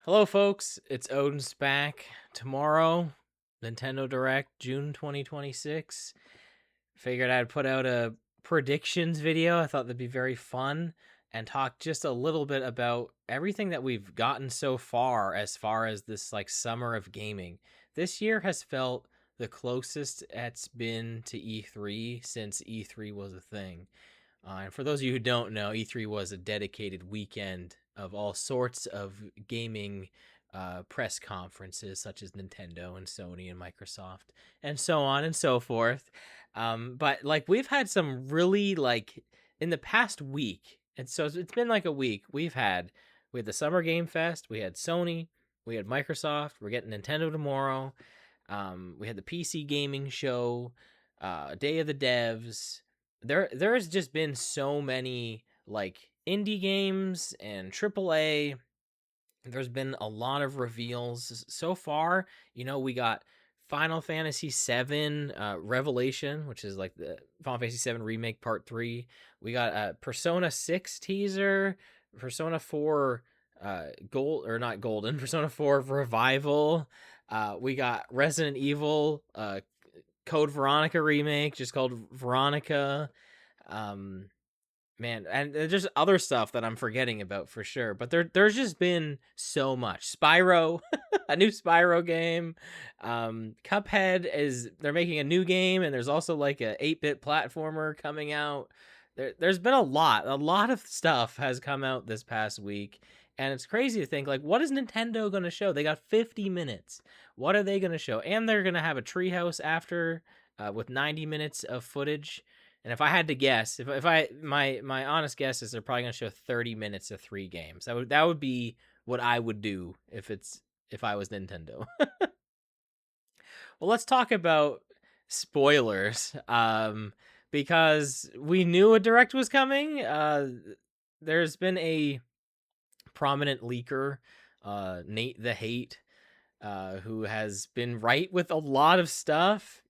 Hello, folks. It's OdinSpack. Tomorrow, Nintendo Direct, June 2026. Figured I'd put out a predictions video. I thought that'd be very fun and talk just a little bit about everything that we've gotten so far as this like summer of gaming. This year has felt the closest it's been to E3 since E3 was a thing. And for those of you who don't know, E3 was a dedicated weekend of all sorts of gaming press conferences, such as Nintendo and Sony and Microsoft, and so on and so forth. But like we've had some really like in the past week, and so it's been like a week. We had the Summer Game Fest, we had Sony, we had Microsoft, we're getting Nintendo tomorrow. We had the PC gaming show, Day of the Devs. There's just been so many like indie games and AAA. There's been a lot of reveals so far. We got Final Fantasy VII Revelation, which is like the Final Fantasy VII Remake Part 3. We got a Persona 6 teaser, Persona 4 gold or not golden, Persona 4 Revival. We got Resident Evil Code Veronica remake, just called Veronica. Um, Man, and there's just other stuff that I'm forgetting about for sure. But there's just been so much. Spyro, a new Spyro game. Cuphead they're making a new game, and there's also like a 8-bit platformer coming out. There's been a lot of stuff has come out this past week. And it's crazy to think, like, what is Nintendo going to show? They got 50 minutes. What are they going to show? And they're going to have a treehouse after with 90 minutes of footage. And if I had to guess, if I my honest guess is they're probably gonna show 30 minutes of 3 games. That would be what I would do if I was Nintendo. Well, let's talk about spoilers. Because we knew a direct was coming. There's been a prominent leaker, Nate the Hate, who has been right with a lot of stuff,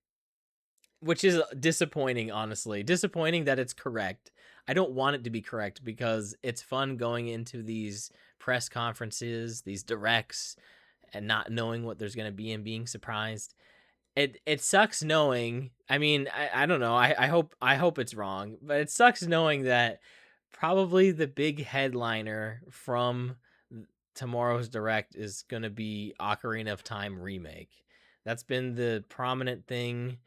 which is disappointing, honestly. Disappointing that it's correct. I don't want it to be correct because it's fun going into these press conferences, these directs, and not knowing what there's going to be and being surprised. It sucks knowing. I mean, I don't know. I hope it's wrong, but it sucks knowing that probably the big headliner from tomorrow's direct is going to be Ocarina of Time remake. That's been the prominent thing.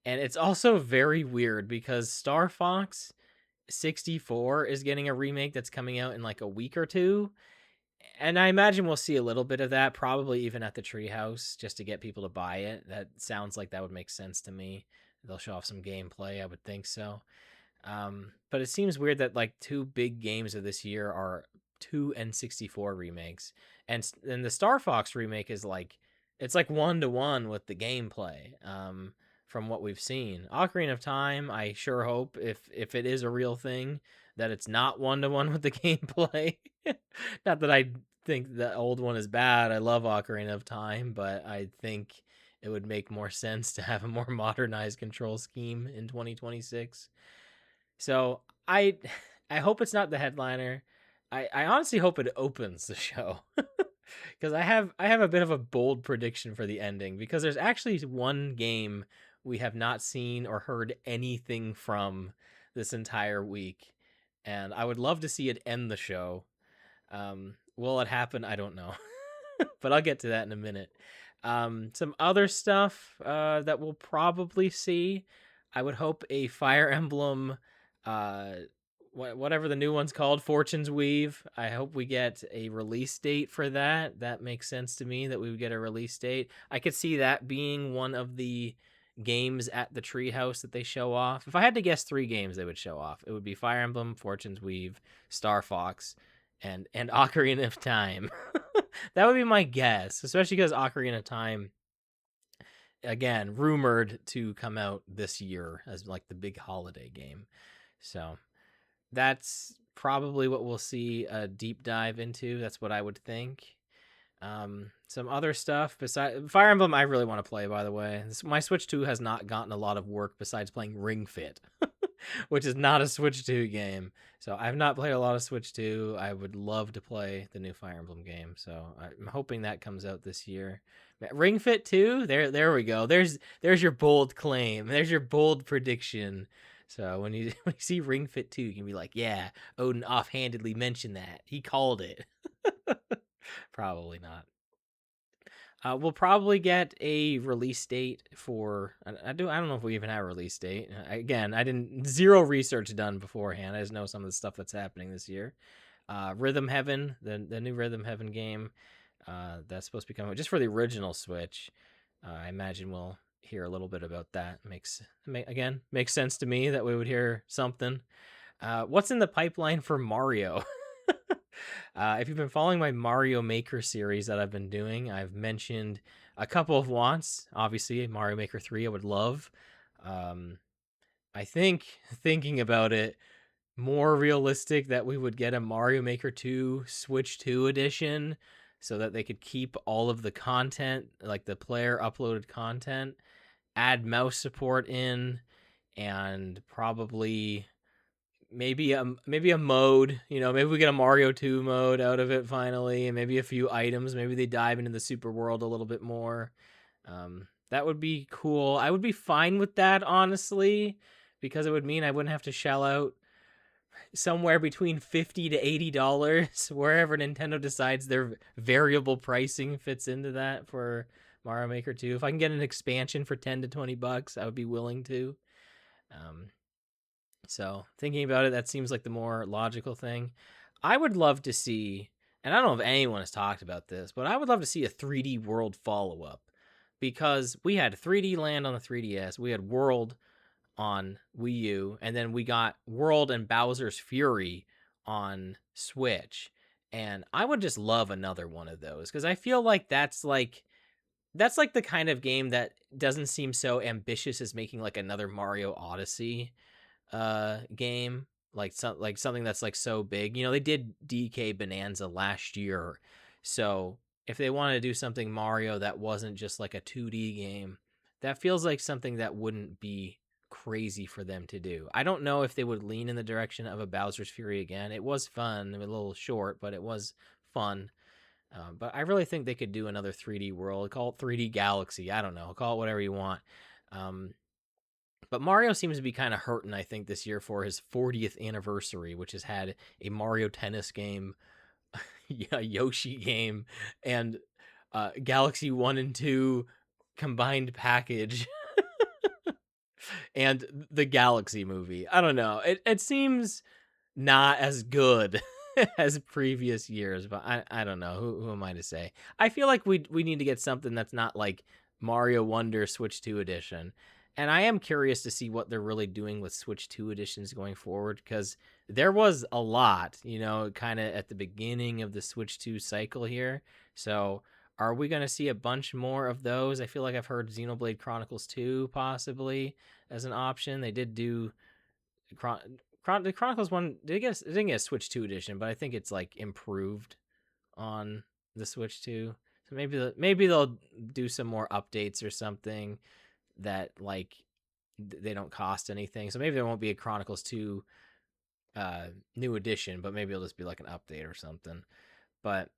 And it's also very weird because Star Fox 64 is getting a remake that's coming out in like a week or two. And I imagine we'll see a little bit of that, probably even at the Treehouse, just to get people to buy it. That sounds like that would make sense to me. They'll show off some gameplay, I would think so. But it seems weird that like 2 big games of this year are 2 N64 remakes, and the Star Fox remake is like it's like 1-to-1 with the gameplay. From what we've seen, Ocarina of Time, I sure hope if it is a real thing that it's not 1-to-1 with the gameplay. Not that I think the old one is bad. I love Ocarina of Time, but I think it would make more sense to have a more modernized control scheme in 2026. So I hope it's not the headliner. I honestly hope it opens the show. Because I have a bit of a bold prediction for the ending, because there's actually one game we have not seen or heard anything from this entire week, and I would love to see it end the show. Will it happen? I don't know. But I'll get to that in a minute. Some other stuff that we'll probably see. I would hope a Fire Emblem, uh, whatever the new one's called, Fortune's Weave. I hope we get a release date for that. That makes sense to me that we would get a release date. I could see that being one of the games at the Treehouse that they show off. If I had to guess 3 games they would show off, it would be Fire Emblem, Fortune's Weave, Star Fox, and Ocarina of Time. That would be my guess, especially because Ocarina of Time, again, rumored to come out this year as like the big holiday game. So that's probably what we'll see a deep dive into. That's what I would think. Some other stuff besides Fire Emblem, I really want to play. By the way, my Switch 2 has not gotten a lot of work besides playing Ring Fit. which is not a Switch 2 game. So I've not played a lot of Switch 2. I would love to play the new Fire Emblem game. So I'm hoping that comes out this year. Ring Fit 2? There we go. There's your bold claim. There's your bold prediction. So when you when you see Ring Fit 2, you can be like, yeah, Odin offhandedly mentioned that. He called it. Probably not. We'll probably get a release date for. I don't know if we even have a release date. Again, I didn't zero research done beforehand. I just know some of the stuff that's happening this year. Rhythm Heaven, the new Rhythm Heaven game, that's supposed to be coming just for the original Switch. I imagine we'll hear a little bit about that. Makes sense to me that we would hear something. What's in the pipeline for Mario? If you've been following my Mario Maker series that I've been doing, I've mentioned a couple of wants. Obviously, Mario Maker 3, I would love. Um, I think thinking about it, more realistic that we would get a Mario Maker 2 Switch 2 edition so that they could keep all of the content, like the player uploaded content, add mouse support in, and probably maybe a mode, maybe we get a Mario 2 mode out of it finally, and maybe a few items. Maybe they dive into the super world a little bit more. That would be cool. I would be fine with that, honestly, because it would mean I wouldn't have to shell out somewhere between $50 to $80 wherever Nintendo decides their variable pricing fits into that for Mario Maker 2. If I can get an expansion for 10 to $20, I would be willing to. So thinking about it, that seems like the more logical thing. I would love to see, and I don't know if anyone has talked about this, but I would love to see a 3D World follow up, because we had 3D Land on the 3DS, we had World on Wii U, and then we got World and Bowser's Fury on Switch. And I would just love another one of those, because I feel like that's like the kind of game that doesn't seem so ambitious as making like another Mario Odyssey game, like something that's like so big. They did DK Bonanza last year, so if they wanted to do something Mario that wasn't just like a 2D game, that feels like something that wouldn't be crazy for them to do. I don't know if they would lean in the direction of a Bowser's Fury again. It was fun, a little short, but it was fun. But I really think they could do another 3D world. Call it 3D Galaxy. I don't know. Call it whatever you want. But Mario seems to be kind of hurting, I think, this year for his 40th anniversary, which has had a Mario Tennis game, a Yoshi game, and Galaxy 1 and 2 combined package, and the Galaxy movie. I don't know. It seems not as good as previous years, but I don't know. Who am I to say? I feel like we need to get something that's not like Mario Wonder Switch 2 edition. And I am curious to see what they're really doing with Switch 2 editions going forward, because there was a lot, kind of at the beginning of the Switch 2 cycle here. So are we going to see a bunch more of those? I feel like I've heard Xenoblade Chronicles 2 possibly as an option. They did do the Chronicles one. It didn't get a Switch 2 edition, but I think it's like improved on the Switch 2. So maybe they'll do some more updates or something that like they don't cost anything. So maybe there won't be a Chronicles 2 new edition, but maybe it'll just be like an update or something. But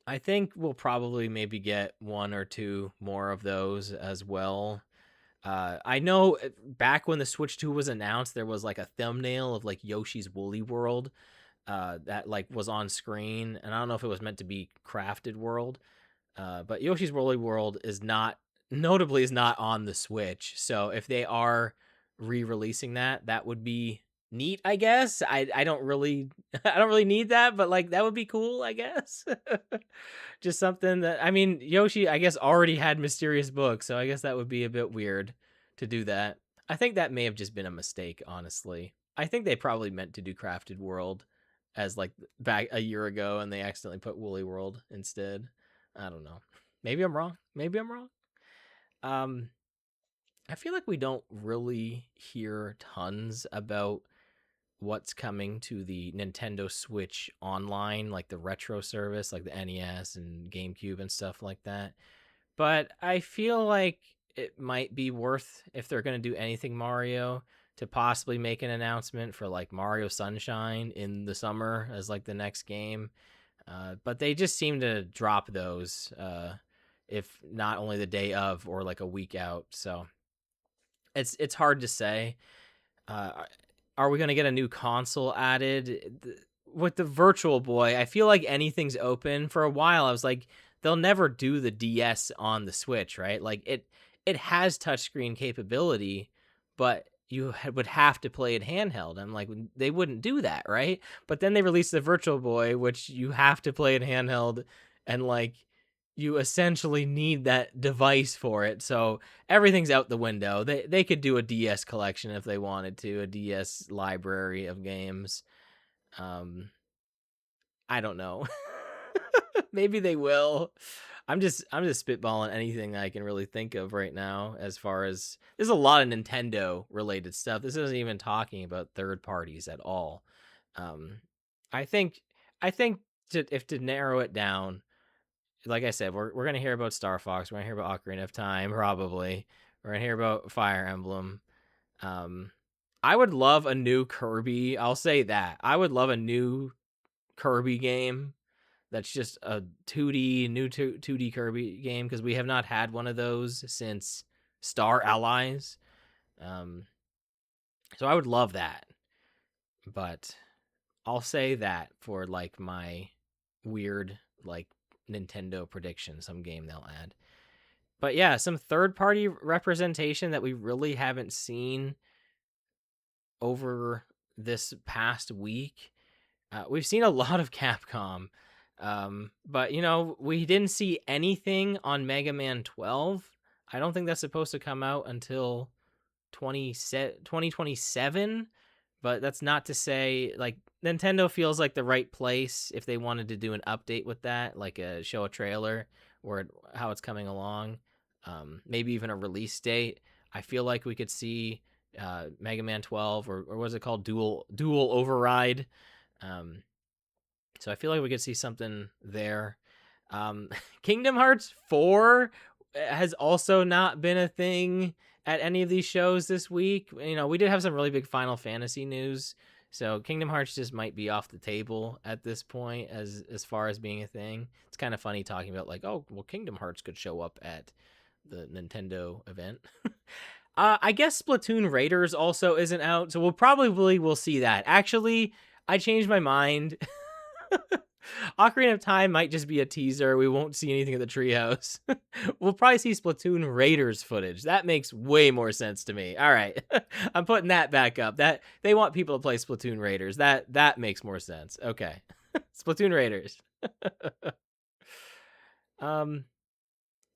I think we'll probably maybe get one or two more of those as well. I know back when the Switch 2 was announced, there was like a thumbnail of like Yoshi's Woolly World that like was on screen, and I don't know if it was meant to be Crafted World, but Yoshi's Woolly World is not on the Switch. So if they are re-releasing that, that would be neat, I guess. I don't really I don't really need that, but like that would be cool, I guess. Just something that, I mean, Yoshi, I guess, already had Mysterious Book, so I guess that would be a bit weird to do that. I think that may have just been a mistake, honestly. I think they probably meant to do Crafted World as like back a year ago, and they accidentally put Woolly World instead. I don't know. Maybe I'm wrong. Um, I feel like we don't really hear tons about what's coming to the Nintendo Switch Online, like the retro service, like the NES and GameCube and stuff like that. But I feel like it might be worth, if they're going to do anything Mario, to possibly make an announcement for like Mario Sunshine in the summer as like the next game. But they just seem to drop those, if not only the day of or like a week out. So it's hard to say. Uh, are we going to get a new console added? With the Virtual Boy, I feel like anything's open. For a while, I was like, they'll never do the DS on the Switch, right? Like it has touchscreen capability, but you would have to play it handheld. I'm like, they wouldn't do that, right? But then they released the Virtual Boy, which you have to play it handheld, and like you essentially need that device for it. So everything's out the window. They could do a DS collection if they wanted to, a DS library of games. I don't know. Maybe they will. I'm just spitballing anything I can really think of right now. As far as there's a lot of Nintendo related stuff. This isn't even talking about third parties at all. Um, I think I think if to narrow it down, like I said, we're gonna hear about Star Fox. We're gonna hear about Ocarina of Time, probably. We're gonna hear about Fire Emblem. Um, I would love a new Kirby. I'll say that. I would love a new Kirby game that's just a 2D Kirby game, because we have not had one of those since Star Allies. Um, so I would love that, but I'll say that for like my weird like Nintendo prediction, some game they'll add. But yeah, some third party representation that we really haven't seen over this past week. We've seen a lot of Capcom, but we didn't see anything on Mega Man 12. I don't think that's supposed to come out until 2027, but that's not to say like Nintendo feels like the right place if they wanted to do an update with that, like show a trailer or how it's coming along, maybe even a release date. I feel like we could see Mega Man 12, or what is it called, Dual Override. Um, so I feel like we could see something there. Kingdom Hearts 4 has also not been a thing at any of these shows this week. We did have some really big Final Fantasy news, so Kingdom Hearts just might be off the table at this point as far as being a thing. It's kind of funny talking about like, oh, well, Kingdom Hearts could show up at the Nintendo event. I guess Splatoon Raiders also isn't out, so we'll see that. Actually, I changed my mind. Ocarina of Time might just be a teaser. We won't see anything at the treehouse. We'll probably see Splatoon Raiders footage. That makes way more sense to me. All right. I'm putting that back up. That they want people to play Splatoon Raiders. That makes more sense. Okay. Splatoon Raiders.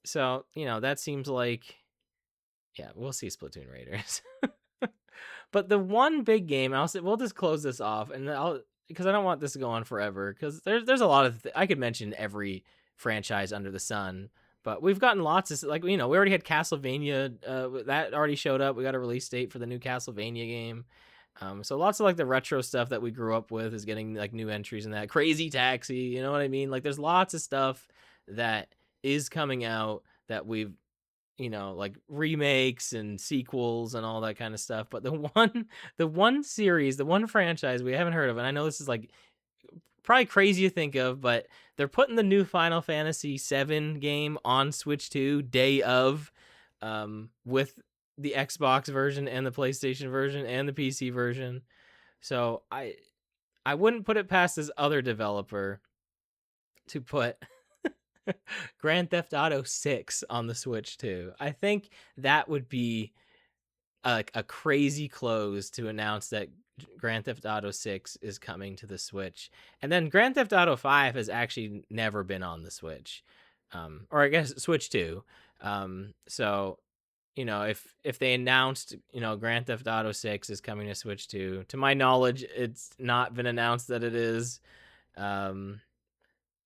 So, that seems like, yeah, we'll see Splatoon Raiders. But the one big game, we'll just close this off, and because I don't want this to go on forever, because there's a lot of I could mention every franchise under the sun, but we've gotten lots of, like, we already had Castlevania, that already showed up. We got a release date for the new Castlevania game. So lots of like the retro stuff that we grew up with is getting like new entries in that. Crazy Taxi, you know what I mean? Like there's lots of stuff that is coming out that we've like remakes and sequels and all that kind of stuff. But the one series, the one franchise we haven't heard of, and I know this is like probably crazy to think of, but they're putting the new Final Fantasy VII game on Switch 2 day of, with the Xbox version and the PlayStation version and the PC version. So I wouldn't put it past this other developer to put Grand Theft Auto 6 on the Switch too. I think that would be a crazy close to announce that Grand Theft Auto 6 is coming to the Switch. And then Grand Theft Auto 5 has actually never been on the Switch. Or I guess Switch 2. So, if they announced, Grand Theft Auto 6 is coming to Switch 2, to my knowledge, it's not been announced that it is.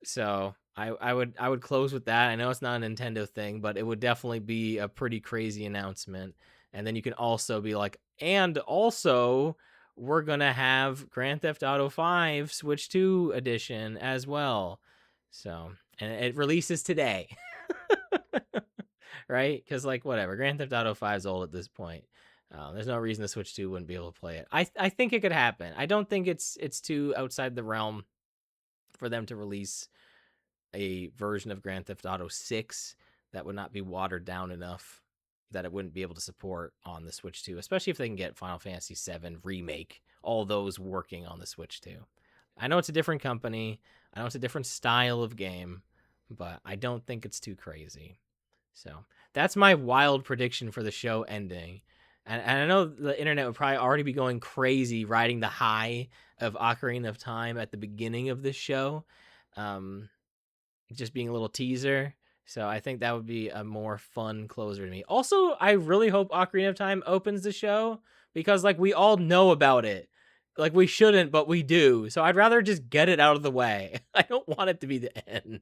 So I would close with that. I know it's not a Nintendo thing, but it would definitely be a pretty crazy announcement. And then you can also be like, and also we're gonna have Grand Theft Auto 5 Switch 2 edition as well. So, and it releases today. Right? Because like whatever, Grand Theft Auto 5 is old at this point. There's no reason the Switch 2 wouldn't be able to play it. I think it could happen. I don't think it's too outside the realm for them to release a version of Grand Theft Auto 6 that would not be watered down enough that it wouldn't be able to support on the Switch 2, especially if they can get Final Fantasy 7 Remake, all those working on the Switch 2. I know it's a different company, I know it's a different style of game, but I don't think it's too crazy. So that's my wild prediction for the show ending. And I know the internet would probably already be going crazy riding the high of Ocarina of Time at the beginning of this show. Just being a little teaser. So I think that would be a more fun closer to me. Also, I really hope Ocarina of Time opens the show because like we all know about it. Like we shouldn't, but we do. So I'd rather just get it out of the way. I don't want it to be the end.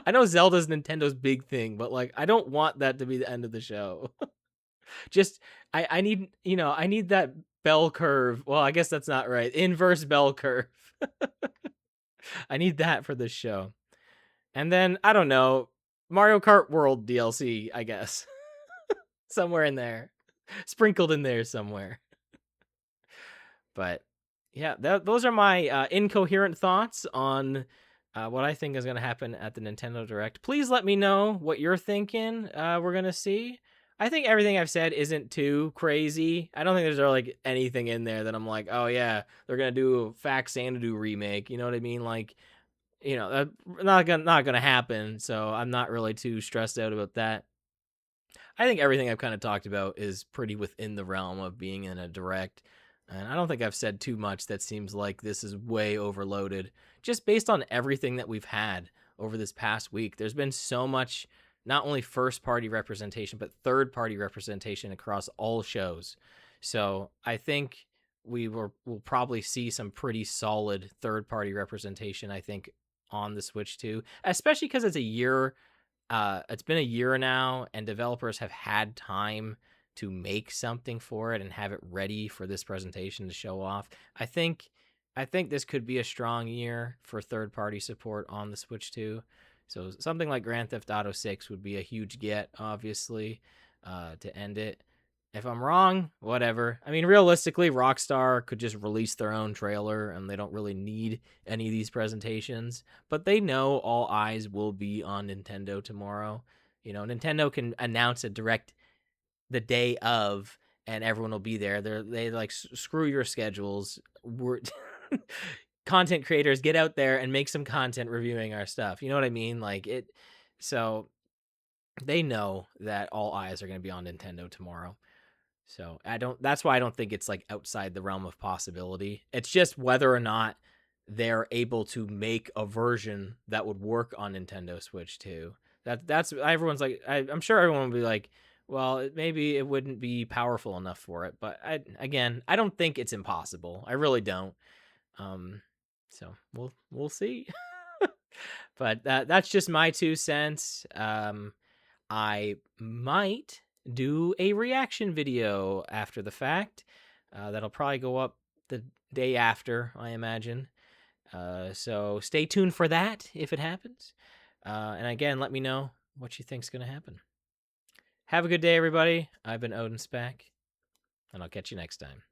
I know Zelda's Nintendo's big thing, but like I don't want that to be the end of the show. Just I need, I need that bell curve. Well, I guess that's not right. Inverse bell curve. I need that for this show. And then, I don't know, Mario Kart World DLC, I guess. Somewhere in there. Sprinkled in there somewhere. But yeah, those are my incoherent thoughts on what I think is going to happen at the Nintendo Direct. Please let me know what you're thinking we're going to see. I think everything I've said isn't too crazy. I don't think there's like anything in there that I'm like, oh yeah, they're going to do a Fact Xanadu remake. You know what I mean? Like, not gonna happen. So I'm not really too stressed out about that. I think everything I've kind of talked about is pretty within the realm of being in a direct, and I don't think I've said too much that seems like this is way overloaded. Just based on everything that we've had over this past week, there's been so much, not only first party representation but third party representation across all shows. So I think we'll probably see some pretty solid third party representation, I think, on the Switch too, especially because it's been a year now and developers have had time to make something for it and have it ready for this presentation to show off. I think this could be a strong year for third party support on the Switch too. So something like Grand Theft Auto 6 would be a huge get, obviously, to end it. If I'm wrong, whatever. I mean, realistically, Rockstar could just release their own trailer and they don't really need any of these presentations. But they know all eyes will be on Nintendo tomorrow. Nintendo can announce a direct the day of and everyone will be there. They like screw your schedules. We're content creators, get out there and make some content reviewing our stuff. You know what I mean? Like it so they know that all eyes are going to be on Nintendo tomorrow. So that's why I don't think it's like outside the realm of possibility. It's just whether or not they're able to make a version that would work on Nintendo Switch too. That's everyone's like, I'm sure everyone will be like, well, maybe it wouldn't be powerful enough for it. But I don't think it's impossible. I really don't. So we'll see. But that's just my 2 cents. I might do a reaction video after the fact. That'll probably go up the day after, I imagine. So stay tuned for that if it happens. And again, let me know what you think's going to happen. Have a good day, everybody. I've been OdinSpack, and I'll catch you next time.